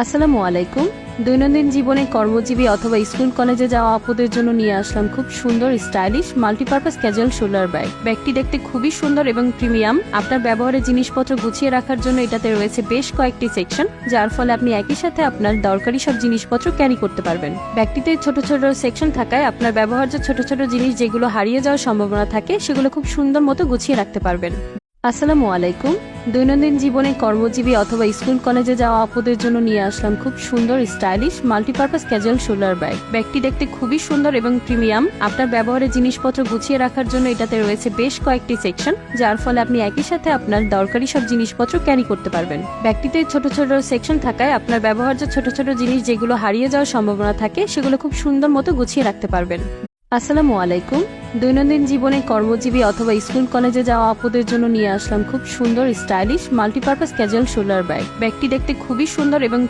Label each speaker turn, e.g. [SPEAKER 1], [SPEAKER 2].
[SPEAKER 1] আসসালামু আলাইকুম। দৈনন্দিন জীবনে কর্মজীবী অথবা স্কুল কলেজে যাওয়া আপুদের জন্য নিয়ে আসলাম খুব সুন্দর stylish multipurpose casual shoulder bag. ব্যাগটি দেখতে খুবই সুন্দর এবং প্রিমিয়াম। আপনার ব্যবহারের জিনিসপত্র গুছিয়ে রাখার জন্য এটাতে রয়েছে বেশ কয়েকটি সেকশন, যার ফলে আপনি একই সাথে আপনার দরকারি সব জিনিসপত্র ক্যারি করতে পারবেন। ব্যাগটিতে ছোট ছোট সেকশন থাকায় আপনার ব্যবহার্য ছোট ছোট জিনিস যেগুলো হারিয়ে যাওয়ার সম্ভাবনা থাকে সেগুলো খুব সুন্দর মতো গুছিয়ে রাখতে পারবেন। আসসালামু আলাইকুম। দৈনন্দিন জীবনে কর্মজীবী অথবা স্কুল কলেজে যাওয়া আপুদের জন্য নিয়ে আসলাম খুব সুন্দর stylish multipurpose casual shoulder bag. ব্যাগটি দেখতে খুবই সুন্দর এবং প্রিমিয়াম। আপনার ব্যবহারের জিনিসপত্র গুছিয়ে রাখার জন্য এটাতে রয়েছে বেশ কয়েকটি সেকশন, যার ফলে আপনি একই সাথে আপনার দরকারি সব জিনিসপত্র ক্যারি করতে পারবেন। ব্যাগটিতে ছোট ছোট সেকশন থাকায় আপনার ব্যবহার্য ছোট ছোট জিনিস যেগুলো হারিয়ে যাওয়ার সম্ভাবনা থাকে সেগুলো খুব সুন্দর মতো গুছিয়ে রাখতে পারবেন। আসসালামু আলাইকুম। দৈনন্দিন জীবনে কর্মজীবী অথবা স্কুল কলেজে যাওয়া আপুদের জন্য নিয়ে আসলাম খুব সুন্দর stylish multipurpose casual shoulder bag. ব্যাগটি দেখতে খুবই সুন্দর এবং